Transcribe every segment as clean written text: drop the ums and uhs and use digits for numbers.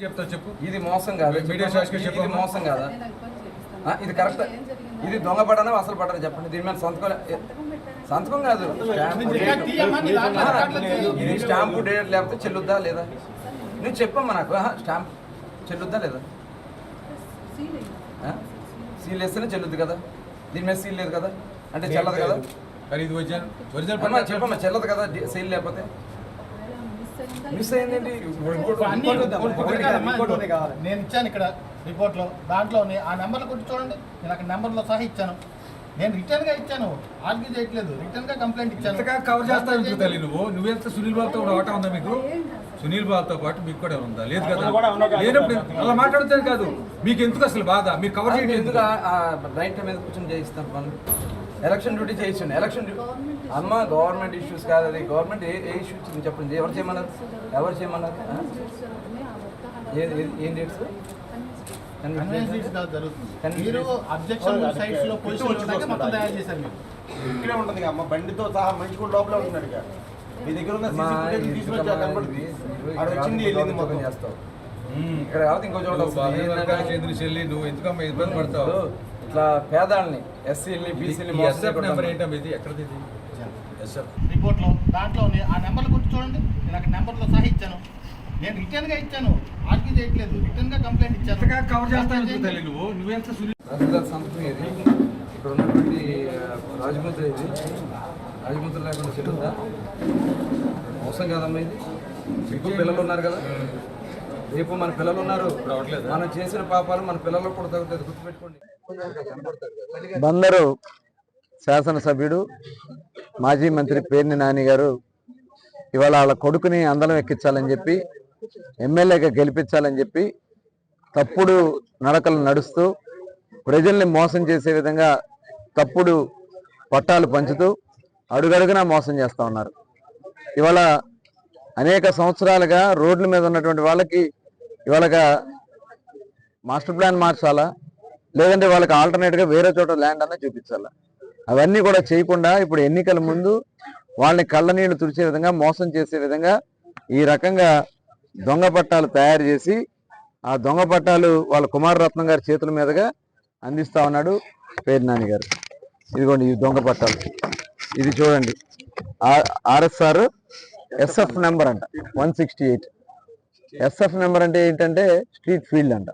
చెప్తా చెప్పు. ఇది మోసం కాదు, ఇది మోసం కాదా? ఇది కరెక్ట్. ఇది దొంగ పడనా అసలు పడనా చెప్పండి. దీని మీద సంతకం కాదు, ఇది స్టాంపు డేట్ లేకపోతే చెల్లుద్దా లేదా? నువ్వు చెప్పమ్మా నాకు. స్టాంప్ చెల్లుద్దా లేదా? సీల్ వేస్తేనే చెల్లుద్ది కదా, దీని మీద సీల్ లేదు కదా అంటే చెల్లదు కదా. చెప్పమ్మా చెల్లదు కదా సీల్ లేకపోతే. మిస్ అయిందండి. నేను ఇచ్చాను ఇక్కడ రిపోర్ట్లో, దాంట్లో ఆ నెంబర్లు కొట్టి చూడండి. నేను అక్కడ నెంబర్లో సహా ఇచ్చాను. నేను రిటర్న్ గా ఇచ్చాను, ఆర్గ్యూ చేయట్లేదు. రిటర్న్ గా కంప్లైంట్ ఇచ్చాను. కవర్ చేస్తాను తల్లి నువ్వెంత సునీల్ బాబుతో ఆట ఉందా మీకు? సునీల్ బాబుతో పాటు మీకు కూడా ఉందా? లేదు కదా. లేనప్పుడు అలా మాట్లాడుతాను కాదు. మీకు ఎందుకు అసలు బాధ? మీరు కవర్ చేయడం ఎందుకు? రైట్ టైం మీద కూర్చొని చేయిస్తాను పనులు. ఎలక్షన్ డ్యూటీ చేయించండి. ఎలక్షన్ డ్యూటీ అమ్మ గవర్నమెంట్ ఇష్యూస్ కాదు, అది గవర్నమెంట్ ఏ ఇష్యూస్ చెప్పండి. ఎవరు చేయమన్నారు? ఎవరు చేయమన్నారు? ఏం డేట్స్? ఇక్కడే ఉంటుంది అమ్మ, బండితో సహా మంచి కూడా లోపల ఉంటున్నాడు. మీ దగ్గర వచ్చింది వెళ్ళింది మొత్తం చేస్తావు. ఇక్కడ కాదు ఇంకో చోట చెల్లి. నువ్వు ఎందుకమ్మా ఇబ్బంది పడతావు? ఇట్లా పేదాలని ఎస్సీలని బీసీని ఎక్కడది రిపోర్ట్లో దాంట్లో ఆ నెంబర్లు కొట్టి చూడండి. నేను అక్కడ నెంబర్లో సహా ఇచ్చాను. నేను రిటర్న్ గా ఇచ్చాను, ఆర్గ్యూ చేయట్లేదు. రిటర్న్ గా కంప్లైంట్ ఇచ్చాను. కవర్ చేస్తాను నువ్వెంత సంతకం ఇది. ఇక్కడ ఉన్నటువంటి రాజముద్ర, ఇది రాజముద్ర లేకుండా చెల్లుందా? మోసం కాదమ్మా ఇది. మీకు పిల్లలు ఉన్నారు కదా, రేపు మన పిల్లలు ఉన్నారు. మనం చేసిన పాపాలు మన పిల్లలకు కూడా తగ్గుతుంది, గుర్తుపెట్టుకోండి. బందరు శాసనసభ్యుడు మాజీ మంత్రి పేర్ని నాని గారు ఇవాళ వాళ్ళ కొడుకుని అందలం ఎక్కించాలని చెప్పి, ఎమ్మెల్యేగా గెలిపించాలని చెప్పి తప్పుడు నడకలు నడుస్తూ ప్రజల్ని మోసం చేసే విధంగా తప్పుడు పట్టాలు పంచుతూ అడుగడుగునా మోసం చేస్తూ ఉన్నారు. ఇవాళ అనేక సంవత్సరాలుగా రోడ్ల మీద ఉన్నటువంటి వాళ్ళకి ఇవాళగా మాస్టర్ ప్లాన్ మార్చాలా, లేదంటే వాళ్ళకి ఆల్టర్నేట్గా వేరే చోట ల్యాండ్ అన్నా చూపించాలా. అవన్నీ కూడా చేయకుండా ఇప్పుడు ఎన్నికల ముందు వాళ్ళని కళ్ళ నీళ్లు తుడిచే విధంగా, మోసం చేసే విధంగా ఈ రకంగా దొంగ పట్టాలు తయారు చేసి ఆ దొంగ పట్టాలు వాళ్ళ కుమారరత్నం గారి చేతుల మీదుగా అందిస్తా ఉన్నాడు పేర్ని నాని గారు. ఇదిగోండి ఈ దొంగ పట్టాలు. ఇది చూడండి, ఆర్ఎస్ఆర్ ఎస్ఎఫ్ నెంబర్ అంట 168. ఎస్ఎఫ్ నెంబర్ అంటే ఏంటంటే స్ట్రీట్ ఫీల్డ్ అంట.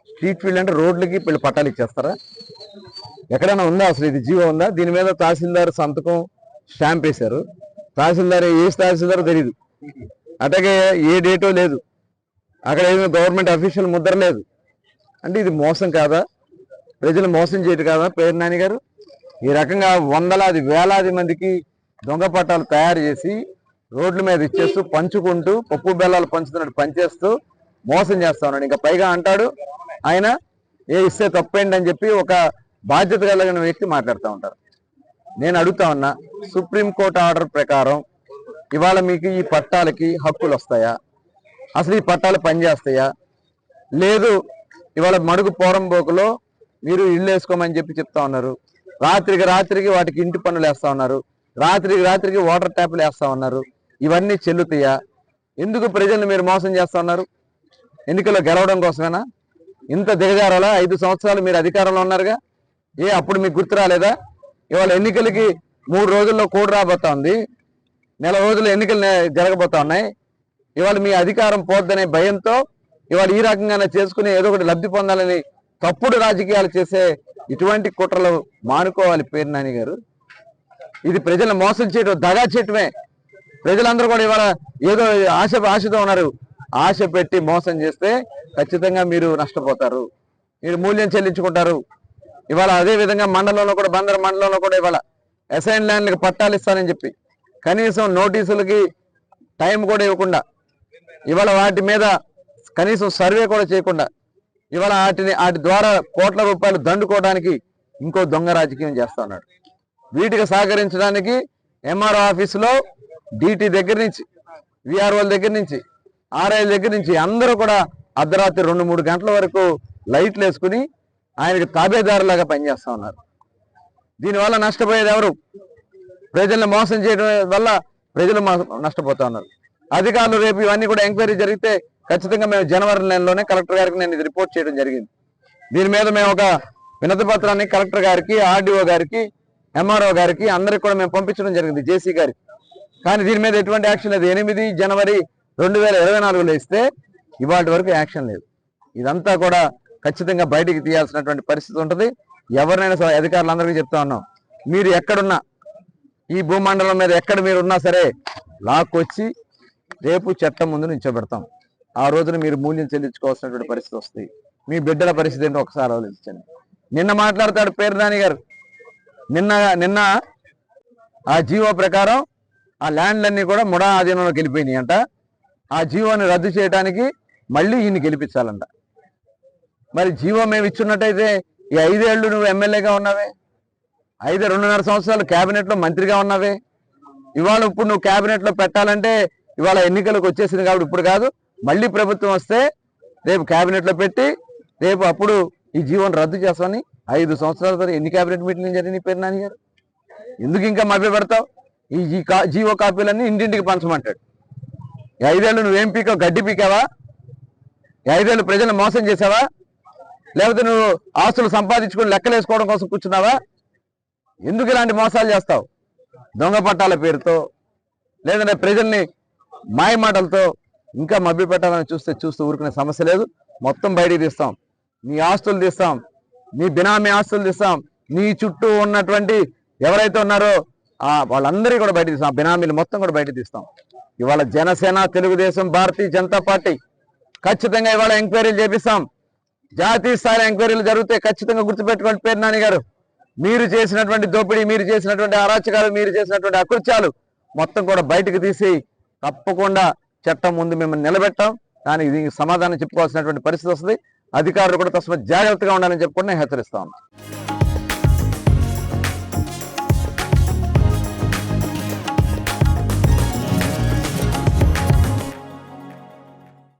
స్ట్రీట్ ఫీల్డ్ అంటే రోడ్లకి వీళ్ళు పట్టాలు ఇచ్చేస్తారా? ఎక్కడైనా ఉందా అసలు? ఇది జీవో ఉందా? దీని మీద తహసీల్దార్ సంతకం స్టాంప్ వేశారు. తహసీల్దార్ ఏ తహసీల్దారో తెలియదు, అట్లాగే ఏ డేటో లేదు, అక్కడ ఏదైనా గవర్నమెంట్ అఫీషియల్ ముద్ర లేదు. అంటే ఇది మోసం కాదా? ప్రజలు మోసం చేయదు కాదా పేర్ని నాని గారు? ఈ రకంగా వందలాది వేలాది మందికి దొంగ పట్టాలు తయారు చేసి రోడ్ల మీద ఇచ్చేస్తూ, పంచుకుంటూ, పప్పు బెల్లాలు పంచుతున్నట్టు పనిచేస్తూ మోసం చేస్తా ఉన్నాడు. ఇంకా పైగా అంటాడు ఆయన ఇస్తే తప్పేంటి అని చెప్పి ఒక బాధ్యత కలిగిన వ్యక్తి మాట్లాడుతూ ఉంటారు. నేను అడుగుతా ఉన్నా, సుప్రీంకోర్టు ఆర్డర్ ప్రకారం ఇవాళ మీకు ఈ పట్టాలకి హక్కులు వస్తాయా? అసలు ఈ పట్టాలు పనిచేస్తాయా? లేదు, ఇవాళ మడుగు పోరంబోకులో మీరు ఇల్లు వేసుకోమని చెప్పి చెప్తా ఉన్నారు. రాత్రికి వాటికి ఇంటి పన్నులు వేస్తా ఉన్నారు. రాత్రికి వాటర్ ట్యాప్లు వేస్తా ఉన్నారు. ఇవన్నీ చెల్లుతాయా? ఎందుకు ప్రజల్ని మీరు మోసం చేస్తా ఉన్నారు? ఎన్నికల్లో గెలవడం కోసమేనా? ఇంత దిగజారాలా? 5 సంవత్సరాలు మీరు అధికారంలో ఉన్నారుగా, అప్పుడు మీకు గుర్తు రాలేదా? ఇవాళ ఎన్నికలకి 3 రోజుల్లో కోడ్ రాబోతా ఉంది, నెల రోజులు ఎన్నికలు జరగబోతా ఉన్నాయి. ఇవాళ మీ అధికారం పోద్దనే భయంతో ఇవాళ ఈ రకంగానే చేసుకుని ఏదో ఒకటి లబ్ధి పొందాలని తప్పుడు రాజకీయాలు చేసే ఇటువంటి కుట్రలు మానుకోవాలి పేర్ని నాని గారు. ఇది ప్రజలను మోసం చేయడం, దగా చేయటమే. ప్రజలందరూ కూడా ఇవాళ ఏదో ఆశతో ఉన్నారు. ఆశ పెట్టి మోసం చేస్తే ఖచ్చితంగా మీరు నష్టపోతారు, మీరు మూల్యం చెల్లించుకుంటారు. ఇవాళ అదే విధంగా మండలంలో కూడా, బందర్ మండలంలో కూడా ఇవాళ అసైన్ ల్యాండ్లకు పట్టాలు ఇస్తానని చెప్పి కనీసం నోటీసులకి టైం కూడా ఇవ్వకుండా, ఇవాళ వాటి మీద కనీసం సర్వే కూడా చేయకుండా, ఇవాళ వాటి ద్వారా కోట్ల రూపాయలు దండుకోవడానికి ఇంకో దొంగ రాజకీయం చేస్తా ఉన్నాడు. వీటికి సహకరించడానికి ఎంఆర్ఓ ఆఫీసులో డిటి దగ్గర నుంచి, విఆర్ఓల దగ్గర నుంచి, ఆర్ఐల దగ్గర నుంచి అందరూ కూడా అర్ధరాత్రి 2-3 గంటల వరకు లైట్లు వేసుకుని ఆయనకి తాబేదారులాగా పనిచేస్తా ఉన్నారు. దీనివల్ల నష్టపోయేది ఎవరు? ప్రజల్ని మోసం చేయడం వల్ల ప్రజలు నష్టపోతా ఉన్నారు. అధికారులు రేపు ఇవన్నీ కూడా ఎంక్వైరీ జరిగితే ఖచ్చితంగా మేము జనవరి నెలలోనే కలెక్టర్ గారికి నేను ఇది రిపోర్ట్ చేయడం జరిగింది. దీని మీద మేము ఒక వినతి పత్రాన్ని కలెక్టర్ గారికి, ఆర్డీఓ గారికి, ఎంఆర్ఓ గారికి అందరికి కూడా మేము పంపించడం జరిగింది, జేసీ గారికి. కానీ దీని మీద ఎటువంటి యాక్షన్ లేదు. 8 జనవరి 2024లో ఇస్తే ఇవాటి వరకు యాక్షన్ లేదు. ఇదంతా కూడా ఖచ్చితంగా బయటికి తీయాల్సినటువంటి పరిస్థితి ఉంటుంది. ఎవరినైనా సరే అధికారులందరికీ చెప్తా ఉన్నాం, మీరు ఎక్కడున్నా ఈ భూమండలం మీద ఎక్కడ మీరు ఉన్నా సరే లాక్కొచ్చి రేపు చట్టం ముందు నిల్చోబెడతాం. ఆ రోజున మీరు మూల్యం చెల్లించుకోవాల్సినటువంటి పరిస్థితి వస్తుంది. మీ బిడ్డల పరిస్థితి ఏంటో ఒకసారి ఆలోచించండి. నిన్న మాట్లాడతాడు పేర్నాని గారు, నిన్న ఆ జీవో ప్రకారం ఆ ల్యాండ్లన్నీ కూడా ముడా ఆధీనంలోకి వెళ్ళిపోయినాయి అంట. ఆ జీవోని రద్దు చేయడానికి మళ్ళీ ఈయన్ని గెలిపించాలంట. మరి జీవో మేము ఇచ్చున్నట్టయితే ఈ 5 ఏళ్ళు నువ్వు ఎమ్మెల్యేగా ఉన్నావే, 2.5 సంవత్సరాలు క్యాబినెట్లో మంత్రిగా ఉన్నావే. ఇవాళ ఇప్పుడు నువ్వు క్యాబినెట్లో పెట్టాలంటే ఇవాళ ఎన్నికలకు వచ్చేసింది కాబట్టి ఇప్పుడు కాదు, మళ్ళీ ప్రభుత్వం వస్తే రేపు క్యాబినెట్లో పెట్టి రేపు అప్పుడు ఈ జీవోని రద్దు చేస్తామని 5 సంవత్సరాల తర్వాత ఎన్ని క్యాబినెట్ మీటింగ్లు జరిగినాయి పేర్నాని గారు? ఎందుకు ఇంకా మభ్య పెడతావు? ఈ జీవో కాపీలన్నీ ఇంటింటికి పంచమంటాడు. 5 ఏళ్ళు నువ్వేం పీకావు? గడ్డి పీకావా? 5 ఏళ్ళు ప్రజలను మోసం చేసావా? లేకపోతే నువ్వు ఆస్తులు సంపాదించుకుని లెక్కలేసుకోవడం కోసం కూర్చున్నావా? ఎందుకు ఇలాంటి మోసాలు చేస్తావు? దొంగ పట్టాల పేరుతో లేదంటే ప్రజల్ని మాయ మాటలతో ఇంకా మభ్య పెట్టాలని చూస్తూ ఊరుకునే సమస్య లేదు. మొత్తం బయటికి తీస్తాం. నీ ఆస్తులు తీస్తాం, నీ బినామీ ఆస్తులు తీస్తాం, నీ చుట్టూ ఉన్నటువంటి ఎవరైతే ఉన్నారో వాళ్ళందరికీ కూడా బయట తీస్తాం. బినామీలు మొత్తం కూడా బయట తీస్తాం. ఇవాళ జనసేన, తెలుగుదేశం, భారతీయ జనతా పార్టీ ఖచ్చితంగా ఇవాళ ఎంక్వైరీలు చేపిస్తాం. జాతీయ స్థాయి ఎంక్వైరీలు జరిగితే ఖచ్చితంగా గుర్తుపెట్టుకోండి పేర్నాని గారు, మీరు చేసినటువంటి దోపిడీ, మీరు చేసినటువంటి అరాచకాలు, మీరు చేసినటువంటి అకృత్యాలు మొత్తం కూడా బయటకు తీసి తప్పకుండా చట్టం ముందు మిమ్మల్ని నిలబెట్టాం. కానీ దీనికి సమాధానం చెప్పుకోవాల్సినటువంటి పరిస్థితి వస్తుంది. అధికారులు కూడా తస్మత్ జాగ్రత్తగా ఉండాలని చెప్పుకుంటే నేను హెచ్చరిస్తా ఉన్నాను.